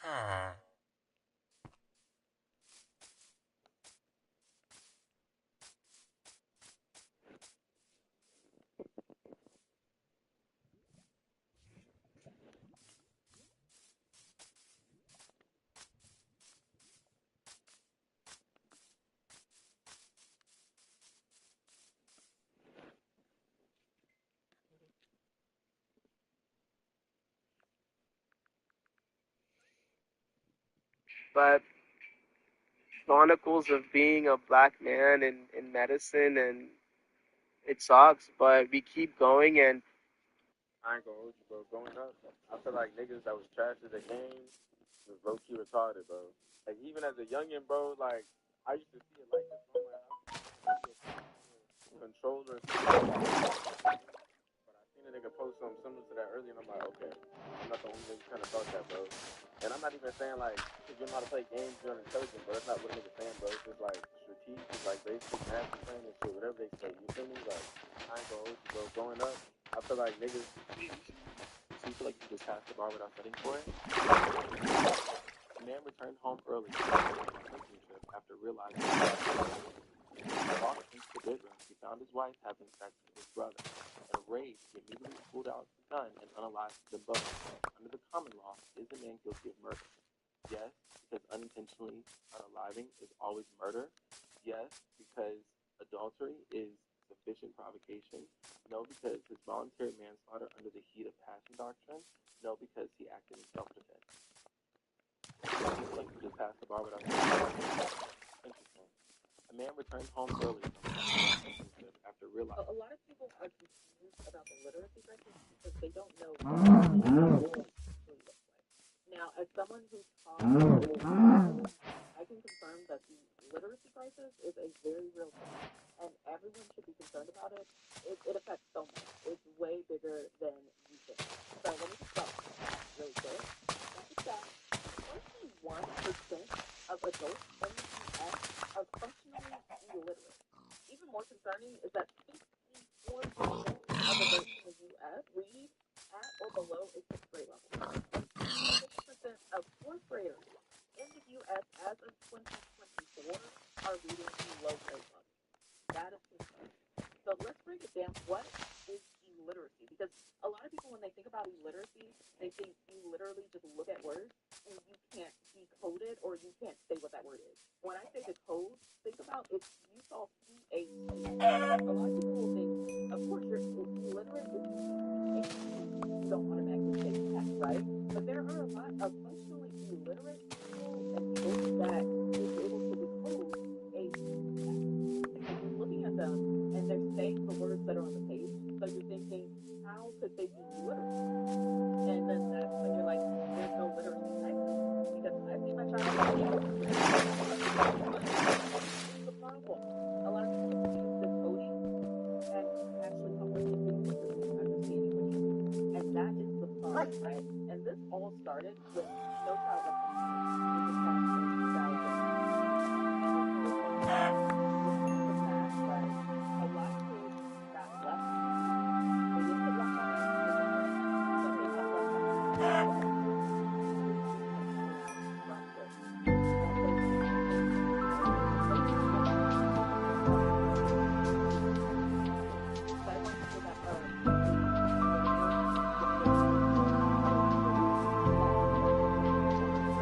Hmm. But chronicles of being a black man in medicine, and it sucks, but we keep going. And I ain't gonna hold you, bro. Growing up, I feel like niggas that was trash at the game was low key retarded, bro. Like even as a youngin', bro, like I used to see it like this, bro. Controller, but I seen a nigga post something similar to that earlier, and I'm like, okay, I'm not the only nigga kind of thought that, bro. And I'm not even saying like, if you know how to play games, you're intelligent, bro. That's not what a nigga saying, bro. It's just like strategic, like basic math and playing and shit, whatever they say. You feel me? Like, I ain't gonna hold you, bro. Growing up, I feel like niggas. So you feel like you just passed the bar without studying for it? A man returned home early from a hunting trip after realizing he walked into the bedroom. He found his wife having sex with his brother. In a rage, he immediately pulled out his gun and unalived them both. Under the common law, is the man guilty of murder? Yes, because unintentionally unaliving is always murder. Yes, because adultery is sufficient provocation. No, because his voluntary manslaughter under the heat of passion doctrine. No, because he acted in self-defense. Like you just passed the bar without. Interesting. A man returned home early from a relationship after realizing. A lot of people are confused about the literacy crisis because they don't know what actually looks like. Now, as someone who's taught, I can confirm that the literacy crisis is a very real thing, and everyone should be concerned about it. It affects so much. It's way bigger than you think. So let me just stop really quick. That 21% of adults in the U.S. are functionally illiterate. Even more concerning is that 54% of adults in the U.S. read at or below a sixth grade level. 6% of fourth graders in the U.S. as of 2024 are reading below grade level. That is concerning. So let's break it down. What is illiteracy? Because a lot of people, when they think about illiteracy, they think you literally just look at words and you can't decode it or you can't say what that word is. When I say decode, think about if you saw CH. A lot of people will think, of course, you're illiterate if you see CH. You don't automatically say cat, right? But there are a lot of functionally illiterate people and folks that is able to decode a because you're looking at them and they're saying the words that are on the page. So you're thinking, how could they be literate? And then that's when you're like, there's no literacy crisis. Because I see my child able to read. But here's the problem. A lot of people confuse decoding and actually comprehending what you're reading, understanding what you're reading. And that is the problem, right? And this all started with No Child Left Behind, which was passed in 2000. And it was the fact that a lot of kids got left behind. They didn't get left behind physically, but they got left behind socially. Schools didn't want to come around from this. So if you think most people don't want to come around from illiteracy crisis, but I want people that are mentally illiterate to get their brains wired to believe that illiteracy is okay.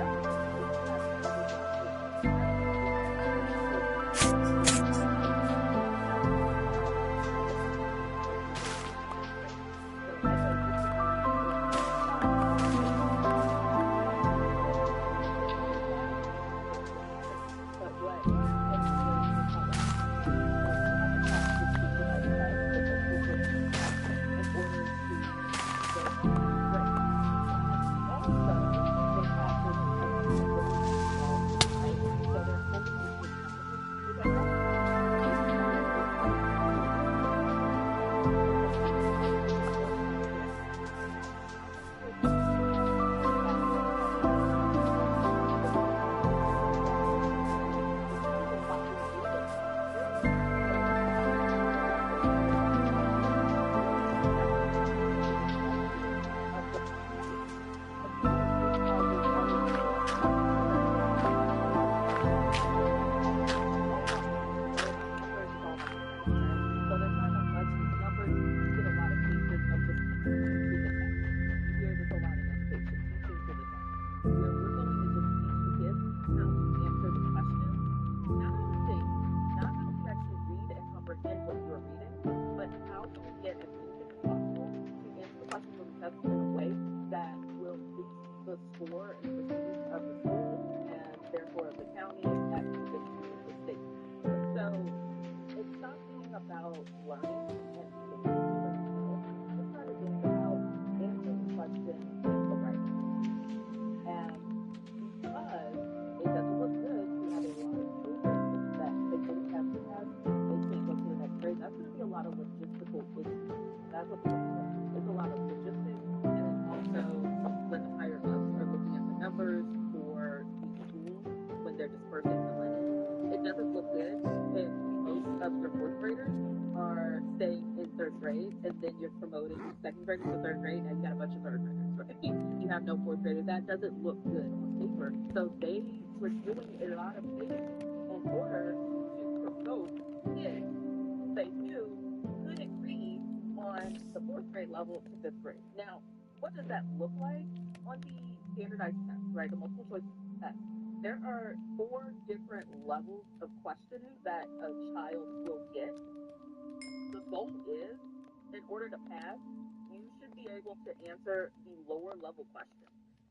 It's a lot of logistics, and then also when the higher ups are looking at the numbers for the schools when they're dispersing the money, it doesn't look good if most of your fourth graders are staying in third grade, and then you're promoting second graders to third grade, and you got a bunch of third graders, right? You have no fourth graders. That doesn't look good on paper. So they were doing a lot of things in order to promote kids they knew couldn't read on the fourth grade level to fifth grade. Now, what does that look like on the standardized test, right? The multiple choice test. There are four different levels of questioning that a child will get. The goal is, in order to pass, you should be able to answer the lower level questions.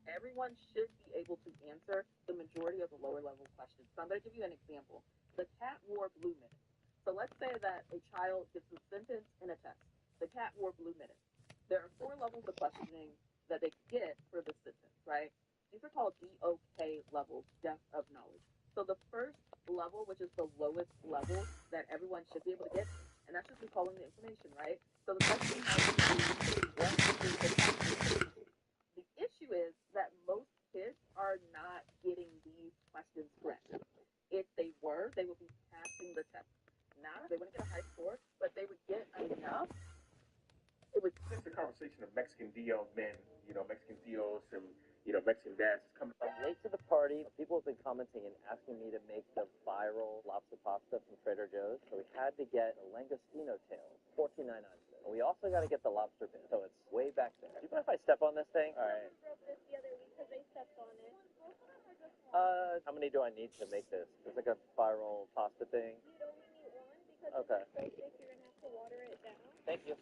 Everyone should be able to answer the majority of the lower level questions. So I'm going to give you an example. The cat wore blue mittens. So let's say that a child gets a sentence in a test. The cat wore blue mittens. There are four levels of questioning that they get for the sentence, right? These are called DOK levels, depth of knowledge. So the first level, which is the lowest level that everyone should be able to get, and that's just recalling the information, right? So the question has to be, what is the test? The issue is that most kids are not getting these questions correct. If they were, they would be passing the test. Not, they wouldn't get a high score, but they would get enough. It was Just the conversation of Mexican DL men, Mexican DLs and, Mexican dads coming. I'm late to the party. People have been commenting and asking me to make the viral lobster pasta from Trader Joe's. So we had to get a langostino tail, $14.99. And we also got to get the lobster bit. So it's way back there. Do you mind if I step on this thing? All right. Broke this the other week because they stepped on it. How many do I need to make this? It's like a viral pasta thing. You'd only need one because Okay. it's so thick you're gonna have to water it down. Thank you.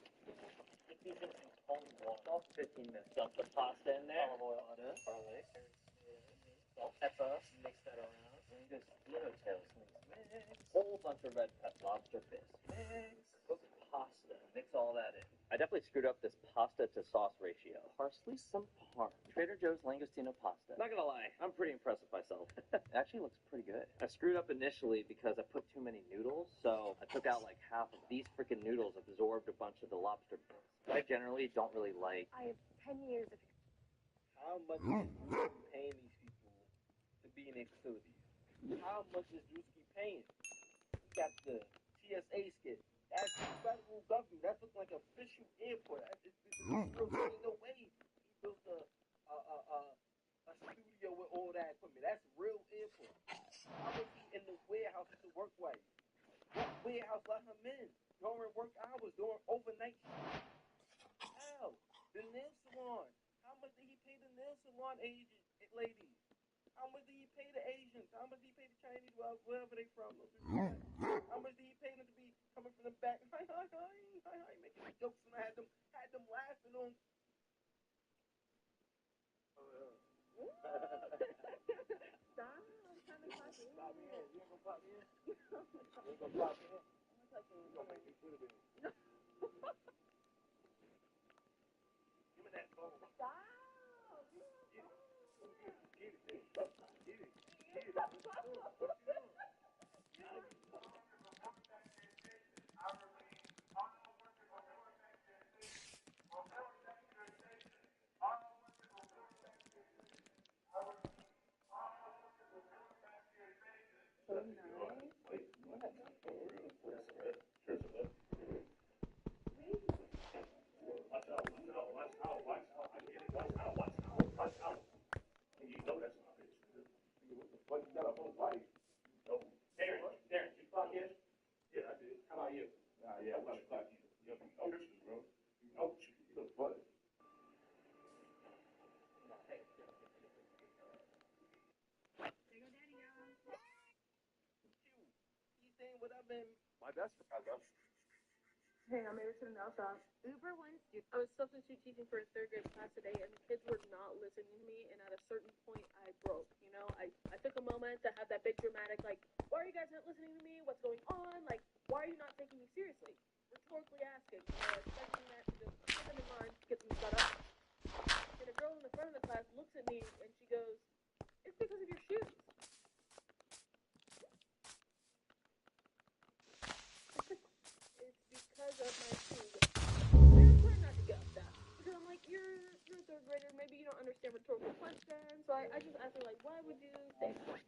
Only water. 15 minutes. Dump the pasta in there. Olive oil on it. Garlic. Salt, pepper. Mix that around. Langostino tails. Mix. Whole bunch of red pepper. Lobster bits. Mix. Cook pasta. Mix all that in. I definitely screwed up this pasta to sauce ratio. Parsley, some parm. Trader Joe's langostino pasta. Not gonna lie, I'm pretty impressed with myself. It actually looks pretty good. I screwed up initially because I put too many noodles, so I took out like half of these freaking noodles, absorbed a bunch of the lobster bits. I generally don't really like. I have 10 years of How much is Drewski paying these people to be in their facility? How much is Drewski paying? We got the TSA skit. That's federal government. That looks like an official airport. There's no way he built a studio with all that equipment. That's real airport. How was he in the warehouse to work right? What warehouse let him in? During work hours, during overnight shifts? How? The nail salon. How much did he pay the nail salon ladies? How much did he pay the Asians? How much did he pay the Chinese, wherever they from? How much did he pay them to be coming from the back? Hi, making jokes, and I had them laughing on. Stop. I'm trying to talk to you. Pop me in. You ain't gonna pop me in? You ain't gonna pop me in? You gonna make me put it in. Give me that phone. Stop. Get it. Get it. What you doing? What you doing? So nice. What you got up on life? Oh, Darren, you clock in? Yeah, I did. How about you? Yeah, I'm gonna clock in. You know this, bro. You know you look funny. He's saying what I've been. My best friend. Hey, I made it to the nail shop. Uber ones do. I was substitute teaching for a third grade class today, and the kids were not listening to me. And at a certain point, I broke. I took a moment to have that big dramatic, like, why are you guys not listening to me? What's going on? Like, why are you not taking me seriously? Rhetorically asking, expecting that to just put them in line, get them shut up. And a girl in the front of the class looks at me and she goes, "It's because of your shoes." It's because of my shoes. They're rhetorical question. So I just asked her, like, why would you say that?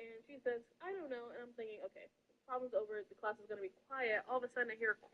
And she says, I don't know. And I'm thinking, okay, problem's over. The class is going to be quiet. All of a sudden, I hear